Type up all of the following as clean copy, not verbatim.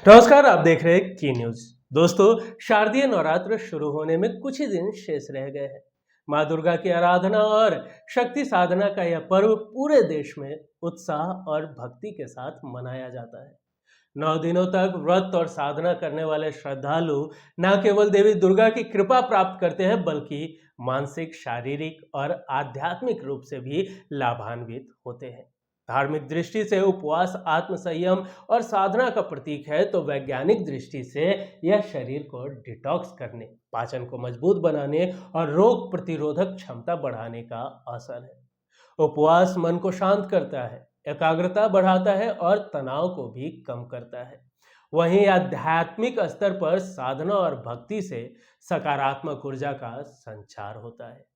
नमस्कार, आप देख रहे हैं की न्यूज। दोस्तों, शारदीय नवरात्र शुरू होने में कुछ ही दिन शेष रह गए हैं। माँ दुर्गा की आराधना और शक्ति साधना का यह पर्व पूरे देश में उत्साह और भक्ति के साथ मनाया जाता है। 9 दिनों तक व्रत और साधना करने वाले श्रद्धालु न केवल देवी दुर्गा की कृपा प्राप्त करते हैं, बल्कि मानसिक, शारीरिक और आध्यात्मिक रूप से भी लाभान्वित होते हैं। धार्मिक दृष्टि से उपवास आत्म संयम और साधना का प्रतीक है, तो वैज्ञानिक दृष्टि से यह शरीर को डिटॉक्स करने, पाचन को मजबूत बनाने और रोग प्रतिरोधक क्षमता बढ़ाने का अवसर है। उपवास मन को शांत करता है, एकाग्रता बढ़ाता है और तनाव को भी कम करता है। वहीं आध्यात्मिक स्तर पर साधना और भक्ति से सकारात्मक ऊर्जा का संचार होता है।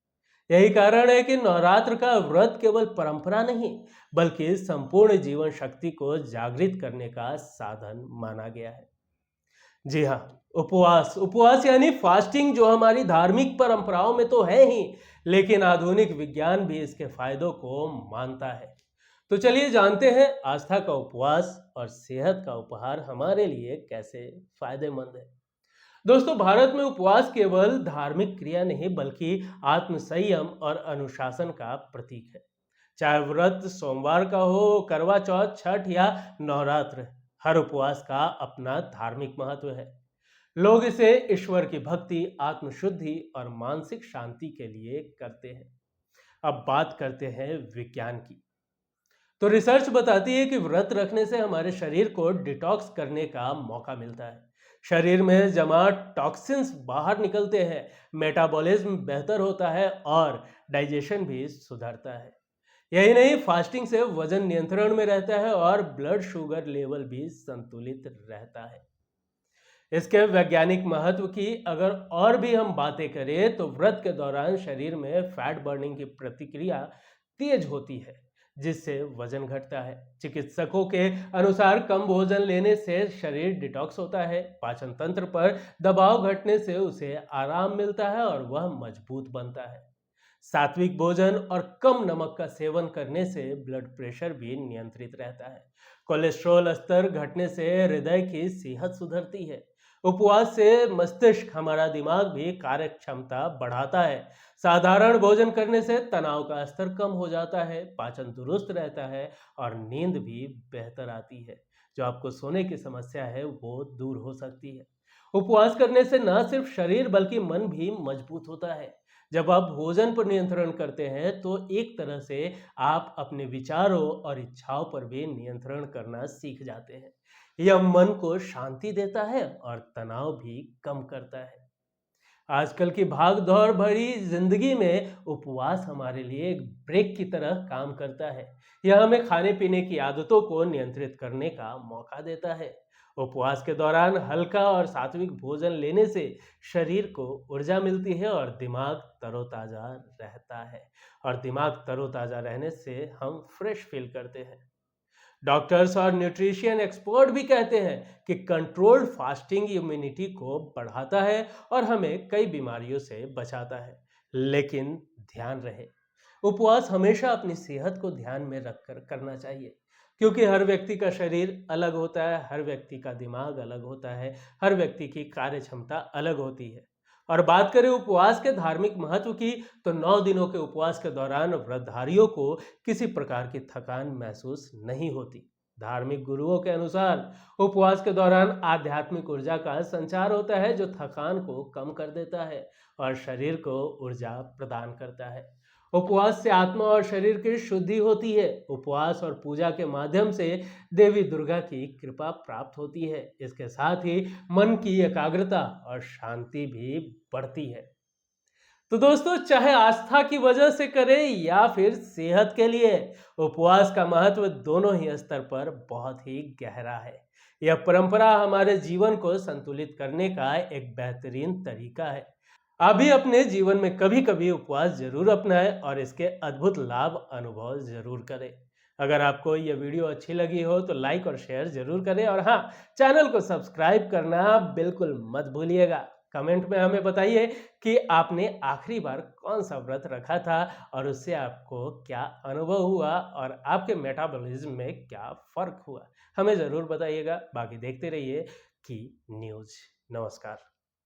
यही कारण है कि नवरात्र का व्रत केवल परंपरा नहीं, बल्कि संपूर्ण जीवन शक्ति को जागृत करने का साधन माना गया है। जी हाँ, उपवास उपवास यानी फास्टिंग, जो हमारी धार्मिक परंपराओं में तो है ही, लेकिन आधुनिक विज्ञान भी इसके फायदों को मानता है। तो चलिए जानते हैं आस्था का उपवास और सेहत का उपहार हमारे लिए कैसे फायदेमंद है। दोस्तों, भारत में उपवास केवल धार्मिक क्रिया नहीं, बल्कि आत्म संयम और अनुशासन का प्रतीक है। चाहे व्रत सोमवार का हो, करवा चौथ, छठ या नवरात्र, हर उपवास का अपना धार्मिक महत्व है। लोग इसे ईश्वर की भक्ति, आत्मशुद्धि और मानसिक शांति के लिए करते हैं। अब बात करते हैं विज्ञान की। तो रिसर्च बताती है कि व्रत रखने से हमारे शरीर को डिटॉक्स करने का मौका मिलता है। शरीर में जमा टॉक्सिन्स बाहर निकलते हैं, मेटाबॉलिज्म बेहतर होता है और डाइजेशन भी सुधरता है। यही नहीं, फास्टिंग से वजन नियंत्रण में रहता है और ब्लड शुगर लेवल भी संतुलित रहता है। इसके वैज्ञानिक महत्व की अगर और भी हम बातें करें, तो व्रत के दौरान शरीर में फैट बर्निंग की प्रतिक्रिया तेज होती है, जिससे वजन घटता है। चिकित्सकों के अनुसार कम भोजन लेने से शरीर डिटॉक्स होता है, पाचन तंत्र पर दबाव घटने से उसे आराम मिलता है और वह मजबूत बनता है। सात्विक भोजन और कम नमक का सेवन करने से ब्लड प्रेशर भी नियंत्रित रहता है। कोलेस्ट्रॉल स्तर घटने से हृदय की सेहत सुधरती है। उपवास से मस्तिष्क, हमारा दिमाग भी कार्य क्षमता बढ़ाता है। साधारण भोजन करने से तनाव का स्तर कम हो जाता है, पाचन दुरुस्त रहता है और नींद भी बेहतर आती है। जो आपको सोने की समस्या है, वो दूर हो सकती है। उपवास करने से न सिर्फ शरीर बल्कि मन भी मजबूत होता है। जब आप भोजन पर नियंत्रण करते हैं, तो एक तरह से आप अपने विचारों और इच्छाओं पर भी नियंत्रण करना सीख जाते हैं। यह मन को शांति देता है और तनाव भी कम करता है। आजकल की भाग दौड़ भरी जिंदगी में उपवास हमारे लिए एक ब्रेक की तरह काम करता है। यह हमें खाने पीने की आदतों को नियंत्रित करने का मौका देता है। उपवास के दौरान हल्का और सात्विक भोजन लेने से शरीर को ऊर्जा मिलती है और दिमाग तरोताजा रहता है। और दिमाग तरोताजा रहने से हम फ्रेश फील करते हैं। डॉक्टर्स और न्यूट्रिशन एक्सपर्ट भी कहते हैं कि कंट्रोल्ड फास्टिंग इम्यूनिटी को बढ़ाता है और हमें कई बीमारियों से बचाता है। लेकिन ध्यान रहे, उपवास हमेशा अपनी सेहत को ध्यान में रखकर करना चाहिए, क्योंकि हर व्यक्ति का शरीर अलग होता है, हर व्यक्ति का दिमाग अलग होता है, हर व्यक्ति की कार्य क्षमता अलग होती है। और बात करें उपवास के धार्मिक महत्व की, तो 9 दिनों के उपवास के दौरान व्रतधारियों को किसी प्रकार की थकान महसूस नहीं होती। धार्मिक गुरुओं के अनुसार उपवास के दौरान आध्यात्मिक ऊर्जा का संचार होता है, जो थकान को कम कर देता है और शरीर को ऊर्जा प्रदान करता है। उपवास से आत्मा और शरीर की शुद्धि होती है। उपवास और पूजा के माध्यम से देवी दुर्गा की कृपा प्राप्त होती है। इसके साथ ही मन की एकाग्रता और शांति भी बढ़ती है। तो दोस्तों, चाहे आस्था की वजह से करें या फिर सेहत के लिए, उपवास का महत्व दोनों ही स्तर पर बहुत ही गहरा है। यह परंपरा हमारे जीवन को संतुलित करने का एक बेहतरीन तरीका है। आप भी अपने जीवन में कभी कभी उपवास जरूर अपनाएं और इसके अद्भुत लाभ अनुभव जरूर करें। अगर आपको यह वीडियो अच्छी लगी हो तो लाइक और शेयर जरूर करें, और हाँ, चैनल को सब्सक्राइब करना बिल्कुल मत भूलिएगा। कमेंट में हमें बताइए कि आपने आखिरी बार कौन-सा व्रत रखा था और उससे आपको क्या अनुभव हुआ और आपके मेटाबॉलिज़्म में क्या फ़र्क हुआ? हमें ज़रूर बताइएगा। बाकी देखते रहिए की न्यूज़। नमस्कार।